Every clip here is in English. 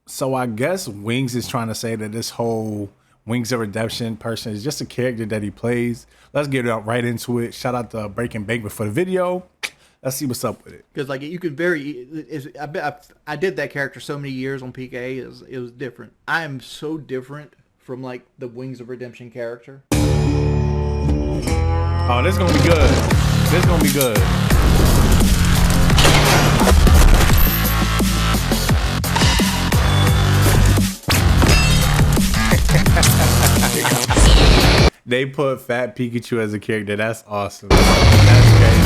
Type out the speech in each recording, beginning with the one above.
So I guess Wings is trying to say that this whole Wings of Redemption person is just a character that he plays. Let's get right into it. Shout out to Breaking Banquet for the video. Let's see what's up with it. Because like you could I did that character so many years on PK. It was different. I am so different from like the Wings of Redemption character. Oh, this is gonna be good. This is gonna be good. They put Fat Pikachu as a character. That's awesome. That's crazy.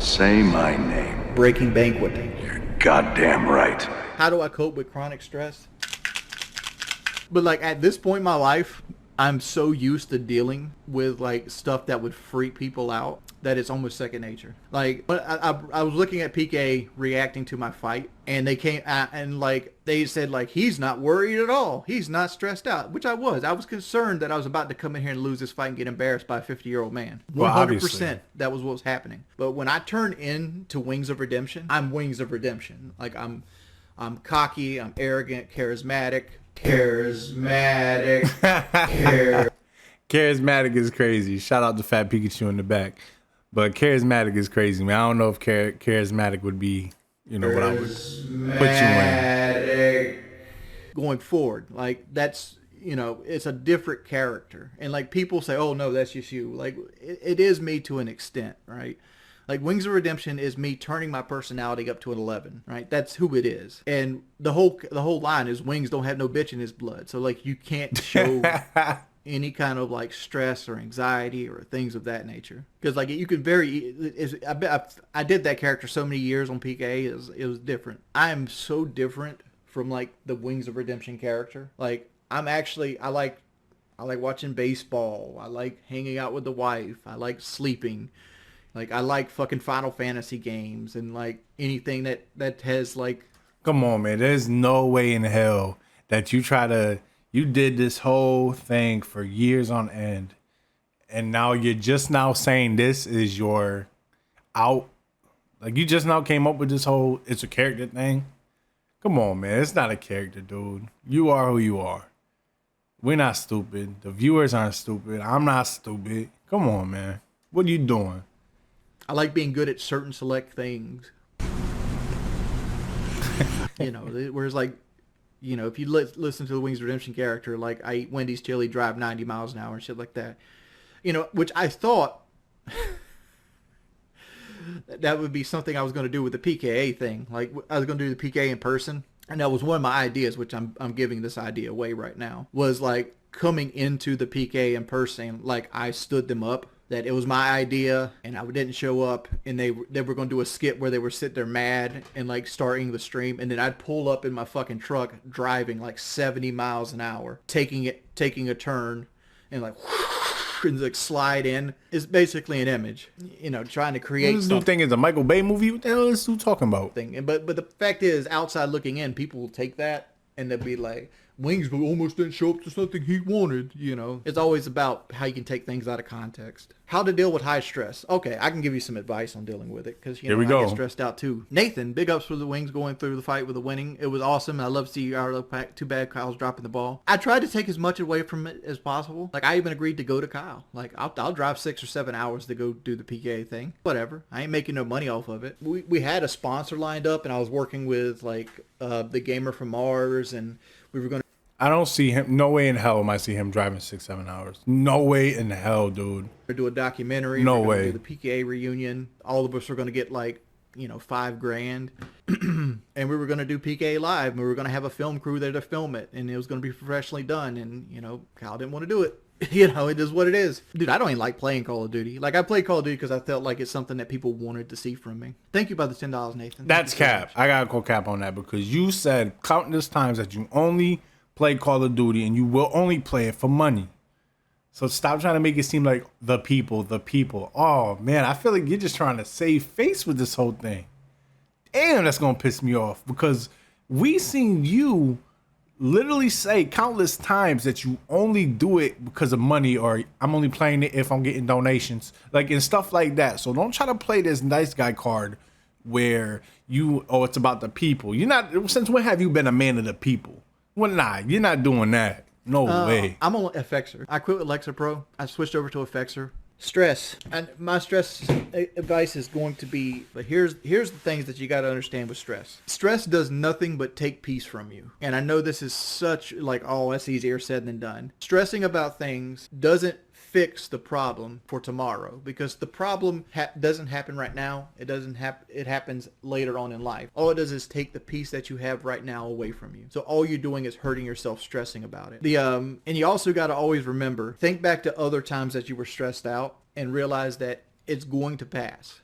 Say my name. Breaking Banquet. You're goddamn right. How do I cope with chronic stress? But like at this point in my life, I'm so used to dealing with like stuff that would freak people out that it's almost second nature. Like I was looking at PK reacting to my fight, and they came and like they said like he's not worried at all, he's not stressed out, which I was concerned that I was about to come in here and lose this fight and get embarrassed by a 50-year-old man. 100% that was what was happening. But when I turn into Wings of Redemption, I'm Wings of Redemption. Like I'm cocky, I'm arrogant, charismatic. Charismatic is crazy. Shout out to Fat Pikachu in the back. But charismatic is crazy, man. I don't know if charismatic would be, what I would put you in. Going forward, like that's, it's a different character. And like people say, oh no, that's just you. Like it is me to an extent, right? Like Wings of Redemption is me turning my personality up to an 11, right? That's who it is. And the whole line is Wings don't have no bitch in his blood. So like you can't show any kind of like stress or anxiety or things of that nature. Because like you could I did that character so many years on PK. It was different. I am so different from like the Wings of Redemption character. Like I like watching baseball. I like hanging out with the wife. I like sleeping. Like I like fucking Final Fantasy games and like anything that has like. Come on, man. There's no way in hell that you did this whole thing for years on end, and now you're just now saying this is your out. Like you just now came up with this whole it's a character thing. Come on, man. It's not a character, dude. You are who you are. We're not stupid. The viewers aren't stupid. I'm not stupid. Come on, man. What are you doing? I like being good at certain select things. Whereas like, if you listen to the Wings of Redemption character, like I eat Wendy's chili, drive 90 miles an hour and shit like that. Which I thought that would be something I was going to do with the PKA thing. Like I was going to do the PKA in person. And that was one of my ideas, which I'm giving this idea away right now, was like coming into the PK in person, like I stood them up. That it was my idea and I didn't show up, and they were going to do a skit where they were sitting there mad and like starting the stream, and then I'd pull up in my fucking truck driving like 70 miles an hour, taking a turn and like and like slide in. It's basically an image, trying to create this new thing is a Michael Bay movie. What the hell is who talking about? But the fact is, outside looking in, people will take that and they'll be like, Wings almost didn't show up to something he wanted, It's always about how you can take things out of context. How to deal with high stress. Okay, I can give you some advice on dealing with it, because, I get stressed out too. Nathan, big ups for the Wings going through the fight with the winning. It was awesome, and I love to see our pack. Too bad Kyle's dropping the ball. I tried to take as much away from it as possible. Like, I even agreed to go to Kyle. Like, I'll drive 6 or 7 hours to go do the PK thing. Whatever. I ain't making no money off of it. We had a sponsor lined up, and I was working with, like, the Gamer from Mars, and we were going to... I don't see him. No way in hell am I see him driving 6-7 hours. No way in hell, dude. We're do a documentary. No we're way. Do the PKA reunion. All of us are going to get like, $5,000. And we were going to do PKA live. And we were going to have a film crew there to film it. And it was going to be professionally done. And, Kyle didn't want to do it. It is what it is. Dude, I don't even like playing Call of Duty. Like, I played Call of Duty because I felt like it's something that people wanted to see from me. Thank you by the $10, Nathan. That's cap. I got to call cap on that, because you said countless times that you only play Call of Duty and you will only play it for money. So stop trying to make it seem like the people. Oh, man, I feel like you're just trying to save face with this whole thing. Damn, that's going to piss me off, because we seen you literally say countless times that you only do it because of money, or I'm only playing it if I'm getting donations, like, and stuff like that. So don't try to play this nice guy card where it's about the people. You're not, since when have you been a man of the people? Well, nah, you're not doing that. No way. I'm on FXer. I quit with Alexa Pro. I switched over to FXer. Stress. And my stress advice is going to be, but here's the things that you got to understand with stress. Stress does nothing but take peace from you. And I know this is such like, oh, that's easier said than done. Stressing about things doesn't fix the problem for tomorrow, because the problem doesn't happen right now. It happens later on in life. All it does is take the peace that you have right now away from you. So all you're doing is hurting yourself stressing about it. And you also got to always remember, think back to other times that you were stressed out and realize that it's going to pass.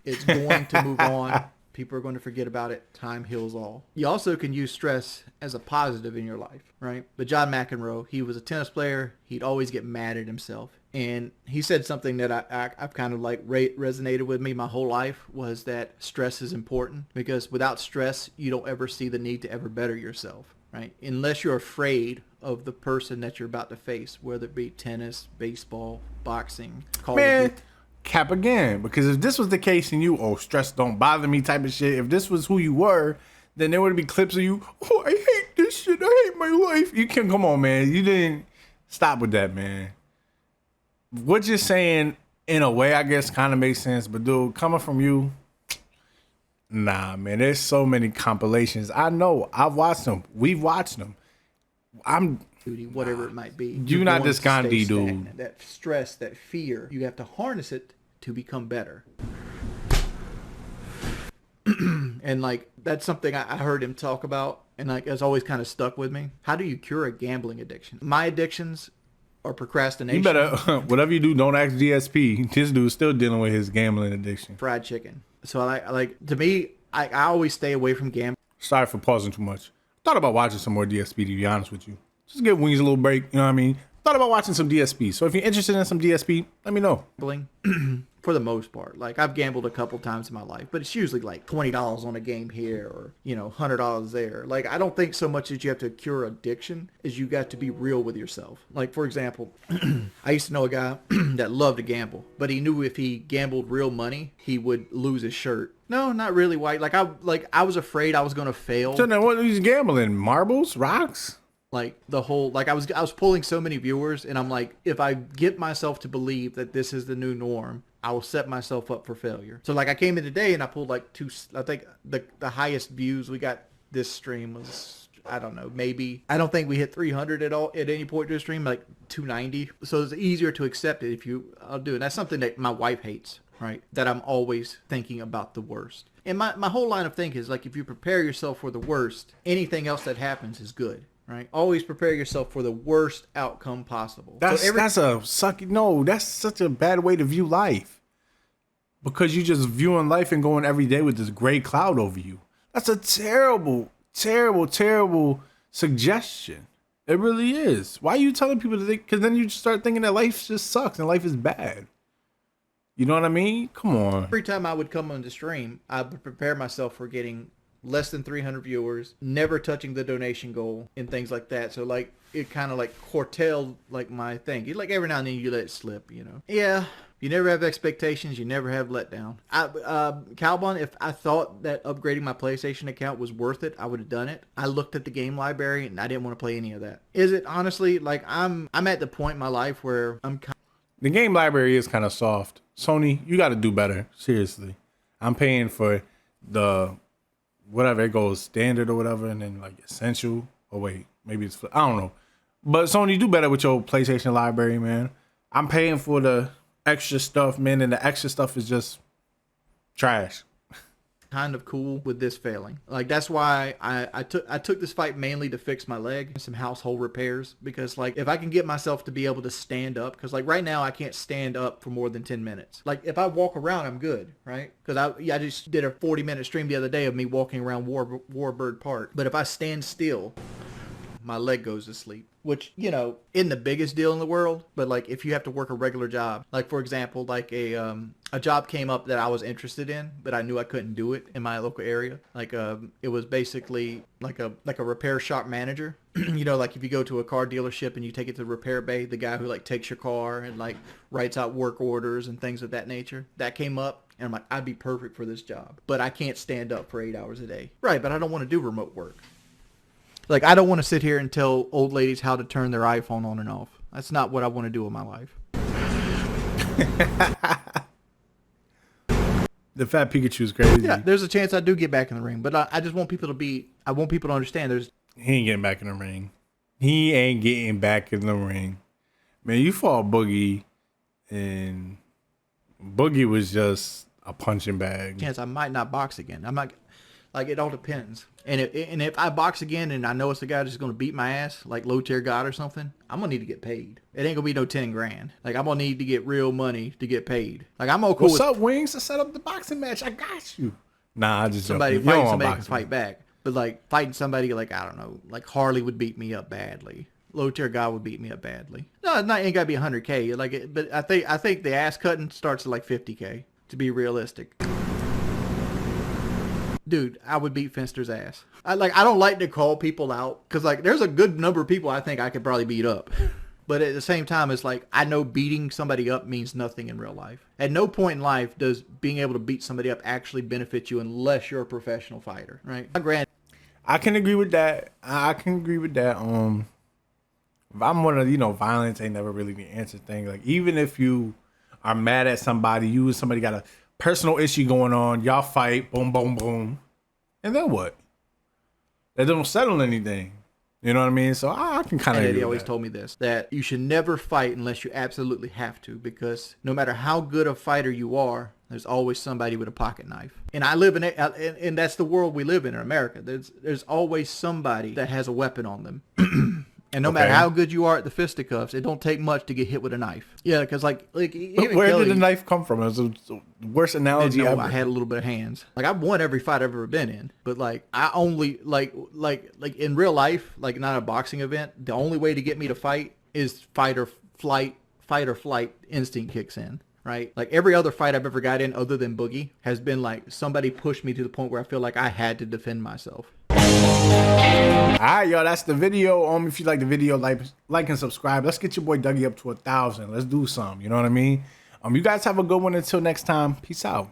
It's going to move on. People are going to forget about it. Time heals all. You also can use stress as a positive in your life, right? But John McEnroe, he was a tennis player. He'd always get mad at himself. And he said something that I've kind of like resonated with me my whole life, was that stress is important, because without stress, you don't ever see the need to ever better yourself, right? Unless you're afraid of the person that you're about to face, whether it be tennis, baseball, boxing, Call of Duty. Cap again, because if this was the case and you, stress don't bother me type of shit, if this was who you were, then there would be clips of you, I hate this shit, I hate my life. You can, come on, man, you didn't stop with that, man. What you're saying, in a way, I guess kind of makes sense, but dude, coming from you, nah, man, there's so many compilations. I know, I've watched them, we've watched them. Whatever it might be. You're not this Gandhi dude. That stress, that fear, you have to harness it to become better. And like, that's something I heard him talk about, and like, it's always kind of stuck with me. How do you cure a gambling addiction? My addictions are procrastination. You better, whatever you do, don't ask GSP. This dude's still dealing with his gambling addiction. Fried chicken. So I like, to me, I always stay away from gambling. Sorry for pausing too much. Thought about watching some more DSP, to be honest with you. Just give Wings a little break, you know what I mean? Thought about watching some DSP. So if you're interested in some DSP, let me know. For the most part. Like, I've gambled a couple times in my life, but it's usually like $20 on a game here, or, $100 there. Like, I don't think so much that you have to cure addiction as you got to be real with yourself. Like, for example, I used to know a guy that loved to gamble, but he knew if he gambled real money, he would lose his shirt. No, not really white. I was afraid I was going to fail. So then what was he gambling? Marbles? Rocks? Like, the whole, like, I was pulling so many viewers, and I'm like, if I get myself to believe that this is the new norm, I will set myself up for failure. So like, I came in today and I pulled like I think the highest views we got this stream was, I don't know, maybe, I don't think we hit 300 at all at any point to the stream, like 290. So it's easier to accept it if I'll do it. And that's something that my wife hates, right? That I'm always thinking about the worst. And my whole line of thinking is like, if you prepare yourself for the worst, anything else that happens is good. Right? Always prepare yourself for the worst outcome possible. That's such a bad way to view life. Because you just viewing life and going every day with this gray cloud over you. That's a terrible, terrible, terrible suggestion. It really is. Why are you telling people to think? Because then you start thinking that life just sucks and life is bad. You know what I mean? Come on. Every time I would come on the stream, I would prepare myself for getting less than 300 viewers, never touching the donation goal, and things like that. So like, it kind of like curtailed like my thing. You like, every now and then you let it slip, Yeah, you never have expectations, you never have letdown. Calbon, if I thought that upgrading my PlayStation account was worth it, I would have done it. I looked at the game library and I didn't want to play any of that. Is it? Honestly, like, I'm at the point in my life where the game library is kind of soft. Sony, you got to do better. Seriously. I'm paying for the whatever, it goes standard or whatever, and then like essential. Oh wait, maybe it's, I don't know. But Sony, do better with your PlayStation library, man. I'm paying for the extra stuff, man, and the extra stuff is just trash. Kind of cool with this failing. Like, that's why I took this fight mainly to fix my leg, some household repairs, because like, if I can get myself to be able to stand up, because like right now I can't stand up for more than 10 minutes. Like, if I walk around, I'm good, right? Because I just did a 40-minute stream the other day of me walking around Warbird Park. But if I stand still, my leg goes to sleep. Which, you know, isn't the biggest deal in the world, but like if you have to work a regular job, like for example, like a job came up that I was interested in, but I knew I couldn't do it in my local area. Like it was basically like a repair shop manager. You know, like if you go to a car dealership and you take it to the repair bay, the guy who like takes your car and like writes out work orders and things of that nature. That came up. And I'm like, I'd be perfect for this job, but I can't stand up for 8 hours a day. Right, but I don't want to do remote work. Like, I don't want to sit here and tell old ladies how to turn their iPhone on and off. That's not what I want to do in my life. The fat Pikachu is crazy. Yeah, there's a chance I do get back in the ring, but I just want people to I want people to understand He ain't getting back in the ring. He ain't getting back in the ring. Man, you fought Boogie, and Boogie was just a punching bag. chance I might not box again. I'm not, like, it all depends. And if I box again and I know it's a guy that's going to beat my ass, like Low Tier God or something, I'm going to need to get paid. It ain't going to be no 10 grand. Like, I'm going to need to get real money to get paid. Like, I'm okay What's up, Wings? To set up the boxing match. I got you. Nah, I just somebody joking. You don't fighting want somebody can boxing. fight back. But, like, fighting somebody, like, I don't know, like Harley would beat me up badly. Low Tier God would beat me up badly. No, it ain't got to be 100K. Like, but I think the ass cutting starts at like 50K, to be realistic. Dude, I would beat Finster's ass. I don't like to call people out because, like, there's a good number of people I think I could probably beat up. But at the same time, it's like, I know beating somebody up means nothing in real life. At no point in life does being able to beat somebody up actually benefit you unless you're a professional fighter, right? I can agree with that. I can agree with that. I'm one of, violence ain't never really the answer thing. Like, even if you are mad at somebody, you and somebody got a personal issue going on, y'all fight, boom, boom, boom. And then what? That don't settle anything. You know what I mean? So I can kind of. Eddie always told me this, that you should never fight unless you absolutely have to, because no matter how good a fighter you are, there's always somebody with a pocket knife. And I live in it, and that's the world we live in America. There's always somebody that has a weapon on them. And no matter how good you are at the fisticuffs, it don't take much to get hit with a knife. Yeah, because like even where Kelly, did the knife come from? It was the worst analogy ever. I had a little bit of hands. Like, I've won every fight I've ever been in, but like I only like in real life, like not a boxing event. The only way to get me to fight is fight or flight instinct kicks in. Right? Like every other fight I've ever got in other than Boogie has been like somebody pushed me to the point where I feel like I had to defend myself. Alright, y'all, that's the video. If you like the video, like and subscribe. Let's get your boy Dougie up to 1,000. Let's do some. You know what I mean? You guys have a good one until next time. Peace out.